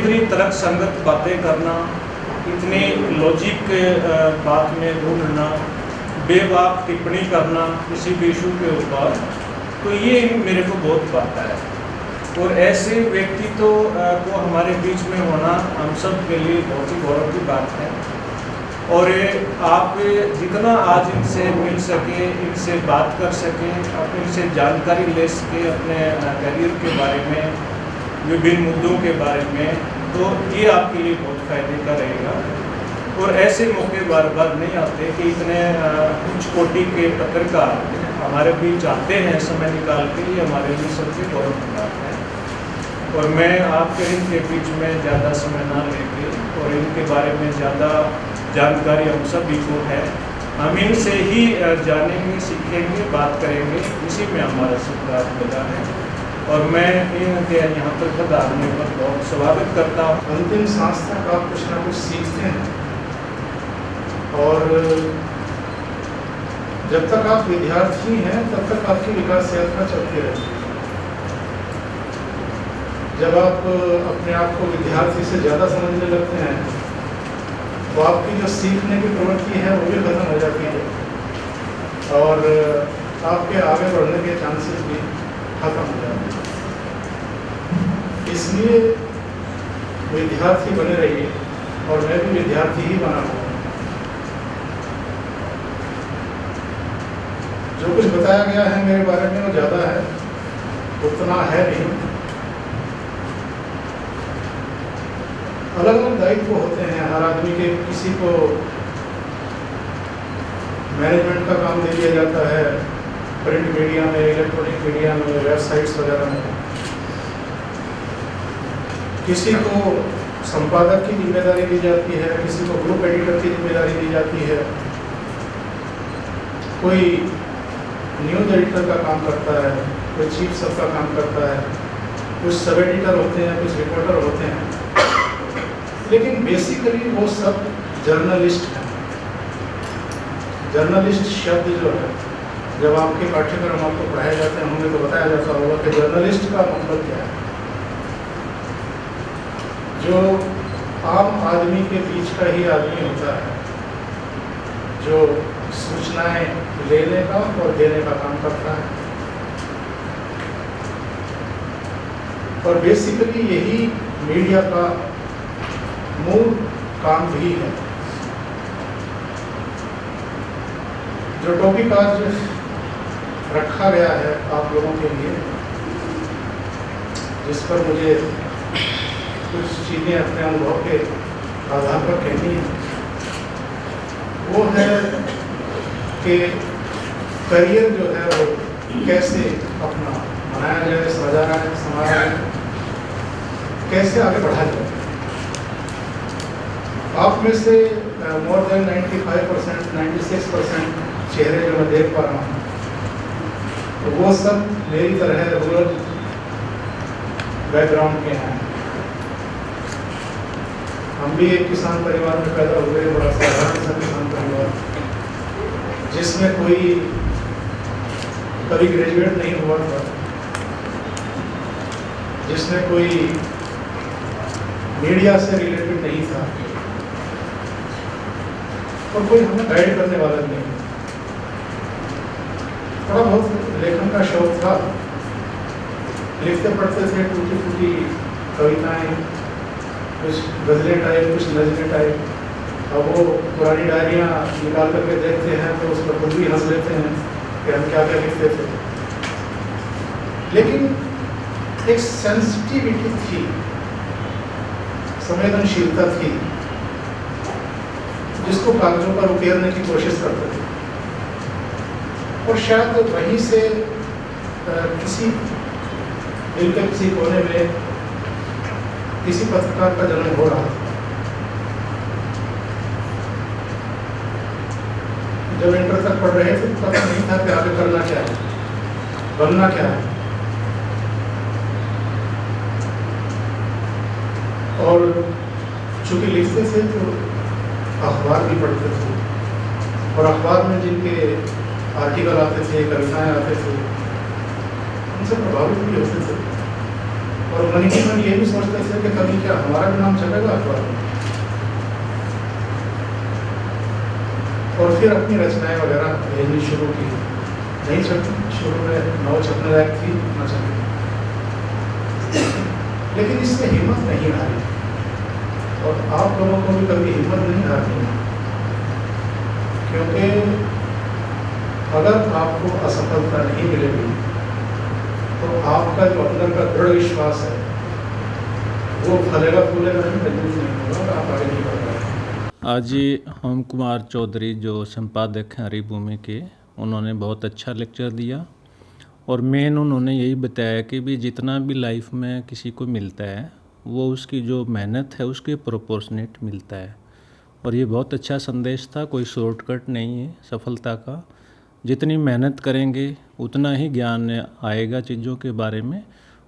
इतनी तर्क संगत बातें करना, इतने लॉजिक बात में ढूंढना, बेबाक टिप्पणी करना किसी भी इशू के ऊपर, तो ये मेरे को बहुत भाता है। और ऐसे व्यक्ति को हमारे बीच में होना हम सब के लिए बहुत ही गौरव की बात है। और आप जितना आज इनसे मिल सके, इनसे बात कर सकें, अपने इनसे जानकारी ले सके अपने करियर के बारे में, विभिन्न मुद्दों के बारे में, तो ये आपके लिए बहुत फायदे का रहेगा। और ऐसे मौके बार बार नहीं आते कि इतने उच्च कोटि के पत्रकार हमारे बीच आते हैं समय निकाल के, लिए हमारे लिए सबसे गौरव की बात है। और मैं आपके इनके बीच में ज़्यादा समय ना लेके और इनके बारे में ज़्यादा जानकारी हम सभी को है, हम इनसे ही जानेंगे, सीखेंगे, बात करेंगे, इसी में हमारा सिद्धांत लगा है। और मैं इनके यहाँ पर पधारने पर बहुत स्वागत करता हूँ। अंतिम सांस तक आप कुछ ना कुछ सीखते हैं, और जब तक आप विद्यार्थी हैं तब तक आपकी विकास यात्रा चलती रहती है। जब आप अपने आप को विद्यार्थी से ज़्यादा समझने लगते हैं तो आपकी जो सीखने की प्रवृत्ति है वो भी खत्म हो जाती है, और आपके आगे बढ़ने के चांसेस भी खत्म हो जाते हैं। इसलिए विद्यार्थी बने रहिए, और मैं भी विद्यार्थी ही बना हूँ। जो कुछ बताया गया है मेरे बारे में वो ज़्यादा है, उतना है नहीं। अलग अलग दायित्व होते हैं हर आदमी के। किसी को मैनेजमेंट का काम दे दिया जाता है प्रिंट मीडिया में, इलेक्ट्रॉनिक मीडिया में, वेबसाइट्स वगैरह में। किसी को संपादक की जिम्मेदारी दी जाती है, किसी को ग्रुप एडिटर की जिम्मेदारी दी जाती है, कोई न्यूज़ एडिटर का काम करता है, कोई चीफ सब का काम करता है, कुछ सब एडिटर होते हैं, कुछ रिपोर्टर होते हैं। लेकिन बेसिकली वो सब जर्नलिस्ट हैं। जर्नलिस्ट शब्द जो है, जब आपके पाठ्यक्रम आपको पढ़ाए जाते होंगे तो बताया जाता होगा कि जर्नलिस्ट का मतलब क्या है। जो आम आदमी के बीच का ही आदमी होता है, जो सूचनाएं लेने का और देने का काम करता है। और बेसिकली यही मीडिया का मूल काम भी है। जो टॉपिक आज रखा गया है आप लोगों के लिए, जिस पर मुझे कुछ चीज़ें अपने अनुभव के आधार पर कहनी है, वो है कि करियर जो है वो कैसे अपना बनाया जाए, सजाया जाए, संभाला जाए, कैसे आगे बढ़ा जाए। आप में से मोर देन 95%, 96% चेहरे जो मैं देख पा रहा हूँ, तो वो सब मेरी तरह रूरल बैकग्राउंड के हैं। हम भी एक किसान परिवार में पैदा हुए, बड़ा साधारण सा किसान परिवार, जिसमें कोई कभी ग्रेजुएट नहीं हुआ था, जिसमें कोई मीडिया से रिलेटेड नहीं था, और कोई हमें गाइड करने वाला नहीं। थोड़ा बहुत लेखन का शौक था, लिखते पढ़ते थे टूटी फूटी कविताएं, कुछ गज़लें टाइप, कुछ नज़में टाइप। अब वो पुरानी डायरियाँ निकाल करके देखते हैं तो उस पर खुद भी हंस लेते हैं कि हम क्या क्या लिखते थे। लेकिन एक सेंसिटिविटी थी, संवेदनशीलता थी, जिसको कागजों पर उकेरने की कोशिश करते थे। और शायद वहीं से किसी दिल के किसी कोने में किसी पत्रकार का जन्म हो रहा था। जब इंटर तक पढ़ रहे थे तो पता नहीं था कि आगे करना क्या है, बनना क्या है। और चूंकि लिखते थे तो अखबार भी पढ़ते थे, और अखबार में जिनके आर्टिकल आते थे, कविताएं आते थे, उनसे प्रभावित भी होते थे। और मन ही मन ये भी सोचते थे कि कभी क्या हमारा भी नाम चलेगा अखबार में। और फिर अपनी रचनाएं वगैरह भेजनी शुरू की। नहीं शुरू में नौ छपने लायक थी ना छपी, लेकिन इससे हिम्मत नहीं हारी। और आप लोगों को भी कभी हिम्मत नहीं हारनी, क्योंकि अगर आपको असफलता नहीं मिलेगी तो आपका जो अंदर का दृढ़ विश्वास है वो फलेगा फूलेगा नहीं, मजबूत नहीं होगा और आप आगे नहीं बढ़ पाएंगे। आज ओम कुमार चौधरी जो संपादक हैं हरिभूमि के, उन्होंने बहुत अच्छा लेक्चर दिया और मेन उन्होंने यही बताया कि भी जितना भी लाइफ में किसी को मिलता है वो उसकी जो मेहनत है उसके प्रोपोर्शनेट मिलता है। और ये बहुत अच्छा संदेश था, कोई शॉर्टकट नहीं है सफलता का। जितनी मेहनत करेंगे उतना ही ज्ञान आएगा चीज़ों के बारे में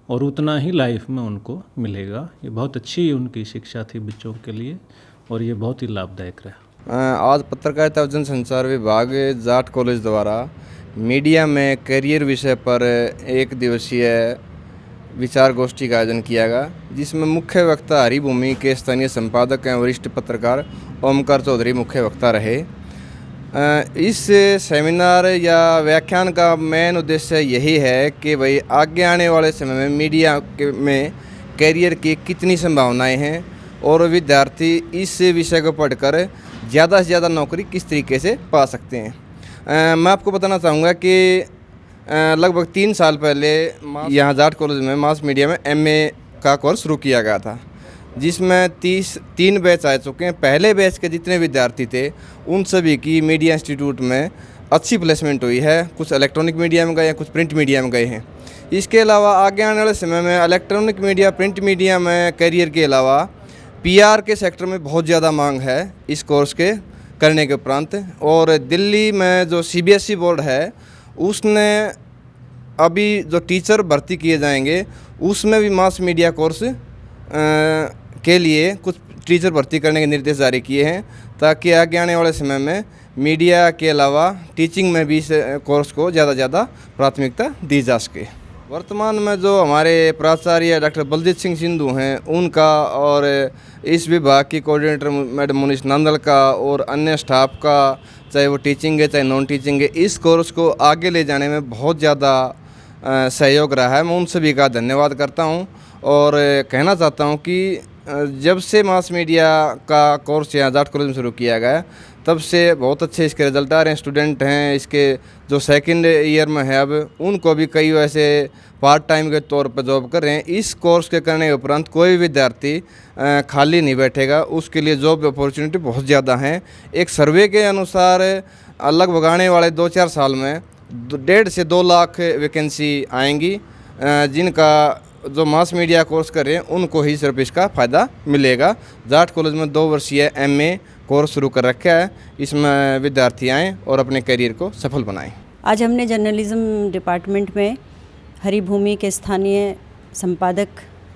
और उतना ही लाइफ में उनको मिलेगा। ये बहुत अच्छी उनकी शिक्षा थी बच्चों के लिए और ये बहुत ही लाभदायक रहा। आज पत्रकारिता और जनसंचार विभाग जाट कॉलेज द्वारा मीडिया में करियर विषय पर एक दिवसीय विचार गोष्ठी का आयोजन किया गया, जिसमें मुख्य वक्ता हरिभूमि के स्थानीय संपादक एवं वरिष्ठ पत्रकार ओमकार चौधरी मुख्य वक्ता रहे। इस सेमिनार या व्याख्यान का मेन उद्देश्य यही है कि भाई आगे आने वाले समय में मीडिया में करियर की कितनी संभावनाएं हैं और विद्यार्थी इस विषय को पढ़कर ज़्यादा से ज़्यादा नौकरी किस तरीके से पा सकते हैं। मैं आपको बताना चाहूँगा कि लगभग 3 साल पहले यहाँ जाट कॉलेज में मास मीडिया में MA का कोर्स शुरू किया गया था, जिसमें 3 बैच आ चुके हैं। पहले बैच के जितने विद्यार्थी थे उन सभी की मीडिया इंस्टीट्यूट में अच्छी प्लेसमेंट हुई है। कुछ इलेक्ट्रॉनिक मीडिया में गए हैं, कुछ प्रिंट मीडिया में गए हैं। इसके अलावा आगे आने वाले समय में इलेक्ट्रॉनिक मीडिया, प्रिंट मीडिया में करियर के अलावा PR के सेक्टर में बहुत ज़्यादा मांग है इस कोर्स के करने के उपरांत। और दिल्ली में जो CBSE बोर्ड है उसने अभी जो टीचर भर्ती किए जाएंगे उसमें भी मास मीडिया कोर्स के लिए कुछ टीचर भर्ती करने के निर्देश जारी किए हैं, ताकि आगे आने वाले समय में मीडिया के अलावा टीचिंग में भी इस कोर्स को ज़्यादा से ज़्यादा प्राथमिकता दी जा सके। वर्तमान में जो हमारे प्राचार्य डॉक्टर बलजीत सिंह सिंधु हैं उनका और इस विभाग की कोऑर्डिनेटर मैडम मुनीश नांदल का और अन्य स्टाफ का, चाहे वो टीचिंग है चाहे नॉन टीचिंग है, इस कोर्स को आगे ले जाने में बहुत ज़्यादा सहयोग रहा है। मैं उन सभी का धन्यवाद करता हूं और कहना चाहता हूं कि जब से मास मीडिया का कोर्स यहाँ जाट कॉलेज में शुरू किया गया तब से बहुत अच्छे इसके रिजल्ट आ रहे हैं। स्टूडेंट हैं इसके जो सेकंड ईयर में है अब, उनको भी कई वैसे पार्ट टाइम के तौर पर जॉब कर रहे हैं। इस कोर्स के करने के उपरांत कोई विद्यार्थी खाली नहीं बैठेगा, उसके लिए जॉब अपॉर्चुनिटी बहुत ज़्यादा हैं। एक सर्वे के अनुसार लगभग आने वाले 2-4 साल में 1.5 से 2 लाख वैकेंसी आएंगी, जिनका जो मास मीडिया कोर्स कर रहे हैं उनको ही सिर्फ इसका फ़ायदा मिलेगा। जाट कॉलेज में 2 वर्षीय MA कोर्स शुरू कर रखा है, इसमें विद्यार्थी आएँ और अपने करियर को सफल बनाएं। आज हमने जर्नलिज़्म डिपार्टमेंट में हरिभूमि के स्थानीय संपादक,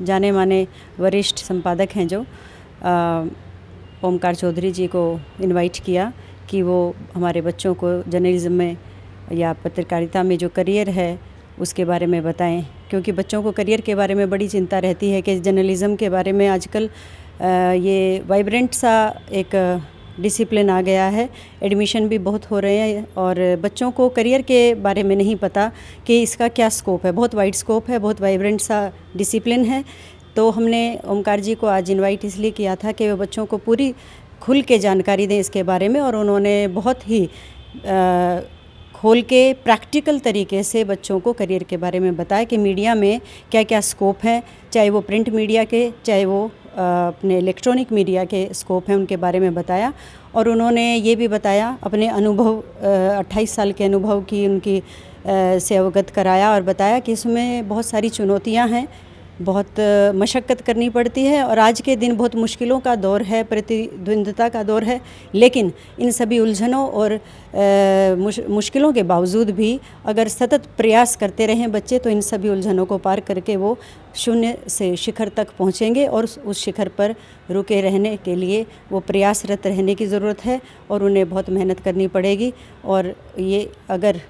जाने माने वरिष्ठ संपादक हैं जो ओमकार चौधरी जी को इनवाइट किया कि वो हमारे बच्चों को जर्नलिज़्म में या पत्रकारिता में जो करियर है उसके बारे में बताएं, क्योंकि बच्चों को करियर के बारे में बड़ी चिंता रहती है कि जर्नलिज़्म के बारे में आजकल ये वाइब्रेंट सा एक डिसिप्लिन आ गया है, एडमिशन भी बहुत हो रहे हैं और बच्चों को करियर के बारे में नहीं पता कि इसका क्या स्कोप है। बहुत वाइड स्कोप है, बहुत वाइब्रेंट सा डिसिप्लिन है। तो हमने ओमकार जी को आज इनवाइट इसलिए किया था कि वो बच्चों को पूरी खुल के जानकारी दें इसके बारे में, और उन्होंने बहुत ही खोल के प्रैक्टिकल तरीके से बच्चों को करियर के बारे में बताया कि मीडिया में क्या क्या स्कोप है, चाहे वो प्रिंट मीडिया के चाहे वो अपने इलेक्ट्रॉनिक मीडिया के स्कोप हैं, उनके बारे में बताया। और उन्होंने ये भी बताया अपने अनुभव 28 साल के अनुभव की उनकी से अवगत कराया और बताया कि इसमें बहुत सारी चुनौतियां हैं, बहुत मशक्क़त करनी पड़ती है और आज के दिन बहुत मुश्किलों का दौर है, प्रतिद्वंद्विता का दौर है। लेकिन इन सभी उलझनों और मुश्किलों के बावजूद भी अगर सतत प्रयास करते रहें बच्चे तो इन सभी उलझनों को पार करके वो शून्य से शिखर तक पहुंचेंगे और उस शिखर पर रुके रहने के लिए वो प्रयासरत रहने की ज़रूरत है और उन्हें बहुत मेहनत करनी पड़ेगी। और ये अगर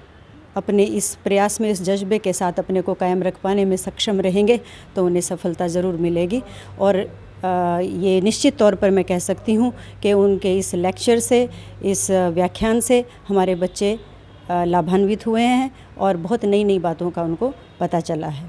अपने इस प्रयास में, इस जज्बे के साथ अपने को कायम रख पाने में सक्षम रहेंगे तो उन्हें सफलता ज़रूर मिलेगी। और ये निश्चित तौर पर मैं कह सकती हूँ कि उनके इस लेक्चर से, इस व्याख्यान से हमारे बच्चे लाभान्वित हुए हैं और बहुत नई नई बातों का उनको पता चला है।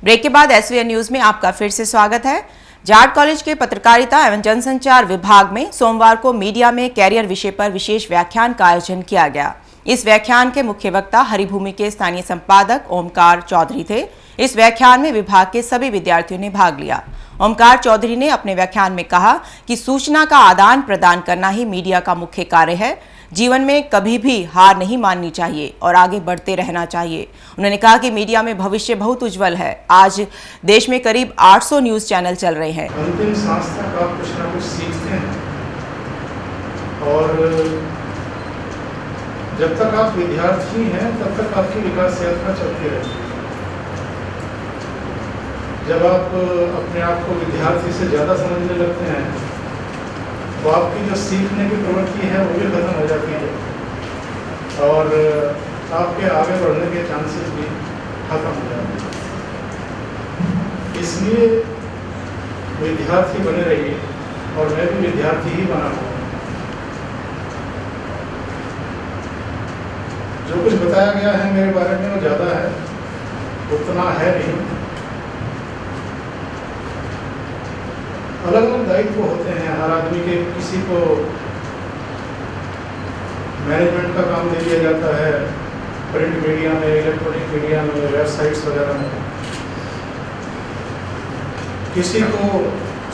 ब्रेक के बाद एसवीएन न्यूज में आपका फिर से स्वागत है। जाट कॉलेज के पत्रकारिता एवं जनसंचार विभाग में सोमवार को मीडिया में कैरियर विषय पर विशेष व्याख्यान का आयोजन किया गया। इस व्याख्यान के मुख्य वक्ता हरिभूमि के स्थानीय संपादक ओमकार चौधरी थे। इस व्याख्यान में विभाग के सभी विद्यार्थियों ने भाग लिया। ओमकार चौधरी ने अपने व्याख्यान में कहा कि सूचना का आदान प्रदान करना ही मीडिया का मुख्य कार्य है। जीवन में कभी भी हार नहीं माननी चाहिए और आगे बढ़ते रहना चाहिए। उन्होंने कहा कि मीडिया में भविष्य बहुत उज्जवल है। आज देश में करीब 800 न्यूज चैनल चल रहे हैं। अंतिम सांस तक आप कुछ ना कुछ सीखते हैं और जब तक आप विद्यार्थी हैं तब तक आपकी विकास यात्रा चलती रहती है। जब आप अपने आप को विद्यार्थी से ज़्यादा समझने लगते हैं तो आपकी जो सीखने की प्रवृत्ति है वो भी खत्म हो जाती है और आपके आगे बढ़ने के चांसेस भी खत्म हो जाते हैं। इसलिए विद्यार्थी बने रहिए और मैं भी विद्यार्थी ही बना हूँ। जो कुछ बताया गया है मेरे बारे में वो ज़्यादा है, उतना है नहीं। अलग अलग दायित्व होते हैं हर आदमी के। किसी को मैनेजमेंट का काम दे दिया जाता है प्रिंट मीडिया में, इलेक्ट्रॉनिक मीडिया में, वेबसाइट्स वगैरह में। किसी को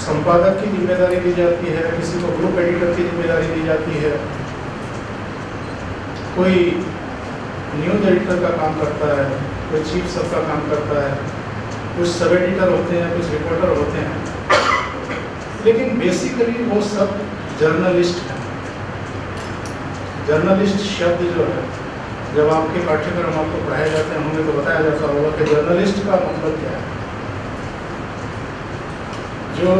संपादक की जिम्मेदारी दी जाती है, किसी को ग्रुप एडिटर की जिम्मेदारी दी जाती है, कोई न्यूज़ एडिटर का काम करता है, कोई चीफ सब का काम करता है, कुछ सब एडिटर होते हैं, कुछ रिपोर्टर होते हैं। लेकिन बेसिकली वो सब जर्नलिस्ट हैं। जर्नलिस्ट शब्द जो है, जब आपके पाठ्यक्रम आपको पढ़ाए जाते हैं होंगे तो बताया जाता होगा कि जर्नलिस्ट का मतलब क्या है। जो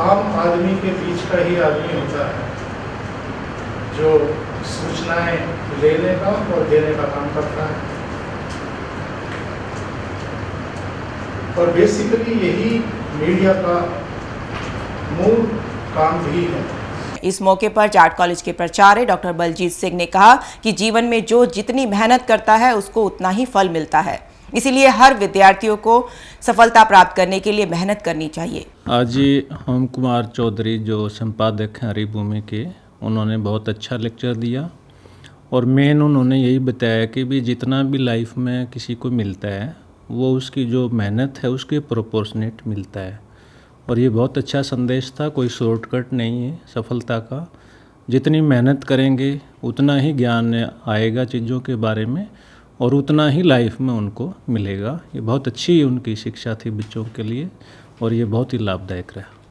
आम आदमी के बीच का ही आदमी होता है, जो सूचनाएं लेने का और देने का काम करता है। और बेसिकली यही मीडिया का मूल काम भी है। इस मौके पर जाट कॉलेज के प्राचार्य डॉक्टर बलजीत सिंह ने कहा कि जीवन में जो जितनी मेहनत करता है उसको उतना ही फल मिलता है। इसीलिए हर विद्यार्थियों को सफलता प्राप्त करने के लिए मेहनत करनी चाहिए। आज ओम कुमार चौधरी जो संपादक हैं हरिभूमि के, उन्होंने बहुत अच्छा लेक्चर दिया और मेन उन्होंने यही बताया कि भी जितना भी लाइफ में किसी को मिलता है वो उसकी जो मेहनत है उसके प्रोपोर्शनेट मिलता है। और ये बहुत अच्छा संदेश था। कोई शॉर्टकट नहीं है सफलता का। जितनी मेहनत करेंगे उतना ही ज्ञान आएगा चीज़ों के बारे में और उतना ही लाइफ में उनको मिलेगा। ये बहुत अच्छी उनकी शिक्षा थी बच्चों के लिए और ये बहुत ही लाभदायक रहा।